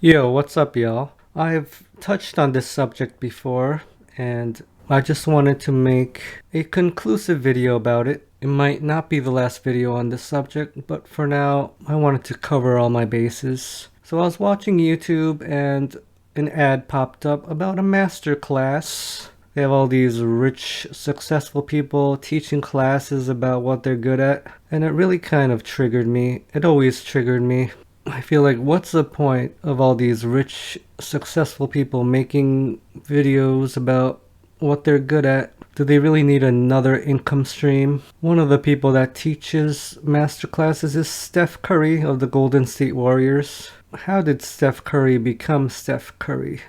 Yo, what's up, y'all? I've touched on this subject before, and I just wanted to make a conclusive video about it. It might not be the last video on this subject, but for now, I wanted to cover all my bases. So I was watching YouTube, and an ad popped up about a master class. They have all these rich, successful people teaching classes about what they're good at, and it really kind of triggered me. It always triggered me. I feel like what's the point of all these rich, successful people making videos about what they're good at? Do they really need another income stream? One of the people that teaches master classes is Steph Curry of the Golden State Warriors. How did Steph Curry become Steph Curry?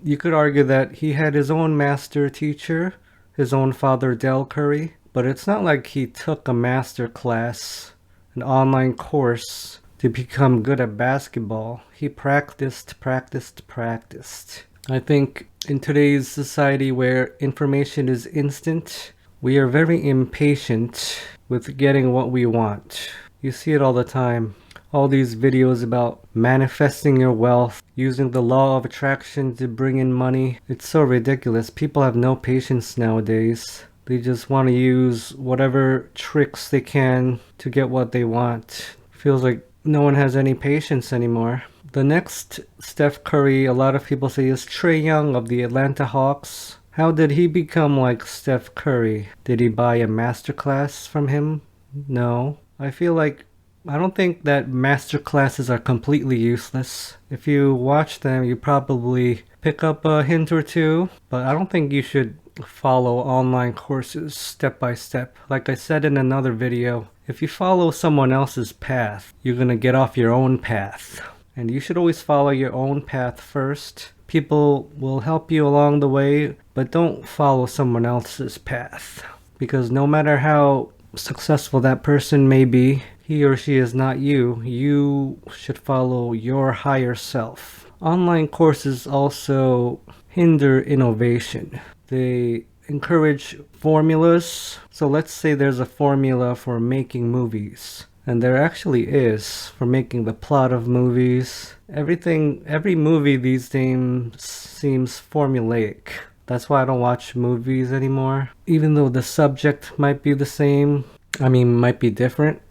You could argue that he had his own master teacher, his own father Del Curry, but it's not like he took a master class, an online course to become good at basketball. He practiced, practiced, practiced. I think in today's society where information is instant, we are very impatient with getting what we want. You see it all the time. All these videos about manifesting your wealth, using the law of attraction to bring in money. It's so ridiculous. People have no patience nowadays. They just want to use whatever tricks they can to get what they want. Feels like no one has any patience anymore. The next Steph Curry, a lot of people say, is Trae Young of the Atlanta Hawks. How did he become like Steph Curry? Did he buy a masterclass from him? No. I don't think that master classes are completely useless. If you watch them, you probably pick up a hint or two, but I don't think you should follow online courses step by step. Like I said in another video, if you follow someone else's path, you're gonna get off your own path. And you should always follow your own path first. People will help you along the way, but don't follow someone else's path. Because no matter how successful that person may be, he or she is not you. You should follow your higher self. Online courses also hinder innovation. They encourage formulas. So let's say there's a formula for making movies. And there actually is for making the plot of movies. Every movie these days seems formulaic. That's why I don't watch movies anymore. Even though the subject might be the same, might be different.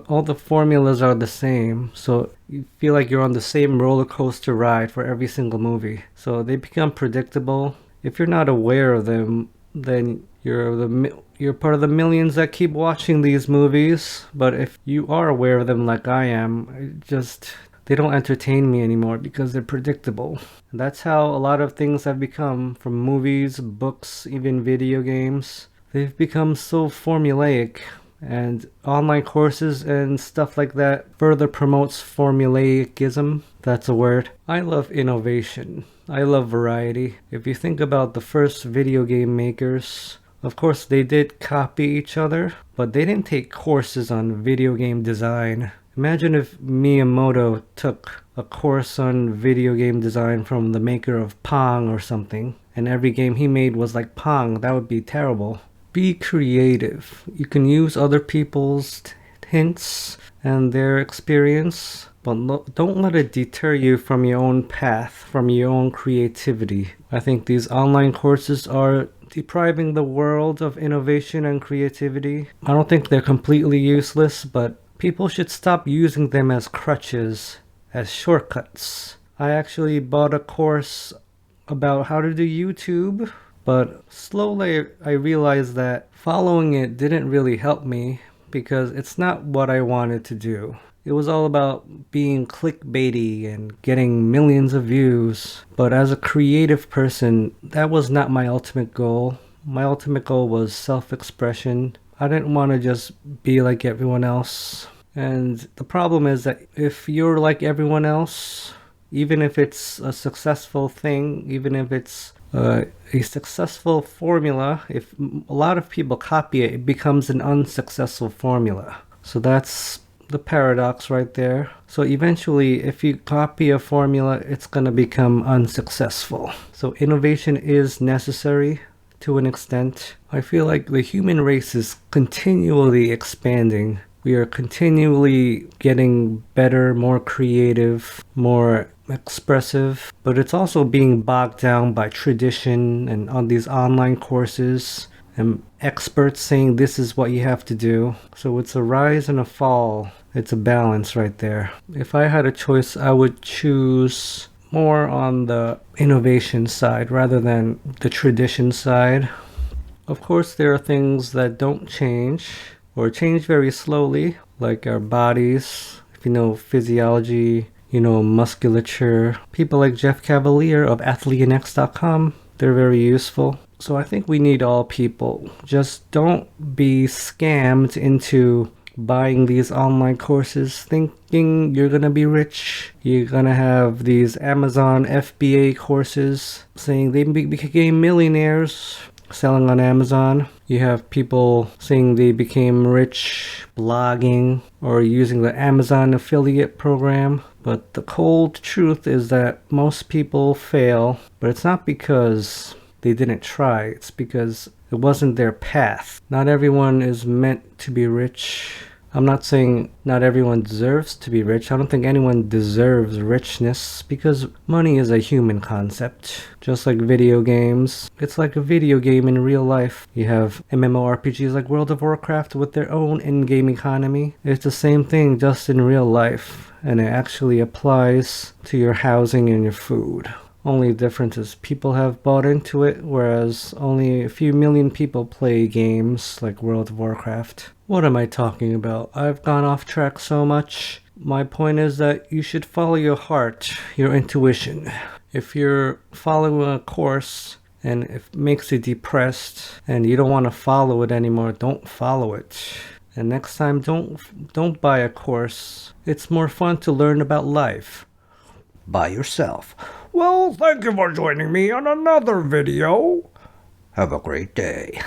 All the formulas are the same, so you feel like you're on the same roller coaster ride for every single movie. So they become predictable. If you're not aware of them, then you're part of the millions that keep watching these movies. But if you are aware of them like I am, they don't entertain me anymore because they're predictable. And that's how a lot of things have become, from movies, books, even video games. They've become so formulaic. And online courses and stuff like that further promotes formulaicism. That's a word. I love innovation. I love variety. If you think about the first video game makers, of course they did copy each other, but they didn't take courses on video game design. Imagine if Miyamoto took a course on video game design from the maker of Pong or something, and every game he made was like Pong. That would be terrible. Be creative. You can use other people's hints and their experience, but don't let it deter you from your own path, from your own creativity. I think these online courses are depriving the world of innovation and creativity. I don't think they're completely useless, but people should stop using them as crutches, as shortcuts. I actually bought a course about how to do YouTube, but slowly I realized that following it didn't really help me because it's not what I wanted to do. It was all about being clickbaity and getting millions of views. But as a creative person, that was not my ultimate goal. My ultimate goal was self-expression. I didn't want to just be like everyone else. And the problem is that if you're like everyone else, even if it's a successful thing, even if it's a successful formula, if a lot of people copy it, it becomes an unsuccessful formula. So that's the paradox right there. So eventually, if you copy a formula, it's going to become unsuccessful. So innovation is necessary to an extent. I feel like the human race is continually expanding. We are continually getting better, more creative, more expressive, but it's also being bogged down by tradition and on these online courses and experts saying this is what you have to do. So it's a rise and a fall. It's a balance right there. If I had a choice, I would choose more on the innovation side rather than the tradition side. Of course, there are things that don't change or change very slowly, like our bodies. If you know physiology, you know musculature. People like Jeff Cavalier of athleanx.com, they're very useful. So I think we need all people. Just don't be scammed into buying these online courses thinking you're gonna be rich. You're gonna have these Amazon FBA courses saying they became millionaires selling on Amazon. You have people saying they became rich blogging or using the Amazon affiliate program. But the cold truth is that most people fail, but it's not because they didn't try. It's because it wasn't their path. Not everyone is meant to be rich. I'm not saying not everyone deserves to be rich. I don't think anyone deserves richness because money is a human concept. Just like video games. It's like a video game in real life. You have MMORPGs like World of Warcraft with their own in-game economy. It's the same thing just in real life. And it actually applies to your housing and your food. Only difference is people have bought into it, whereas only a few million people play games like World of Warcraft. What am I talking about? I've gone off track so much. My point is that you should follow your heart, your intuition. If you're following a course and it makes you depressed and you don't want to follow it anymore, don't follow it. And next time, don't buy a course. It's more fun to learn about life by yourself. Well, thank you for joining me on another video. Have a great day.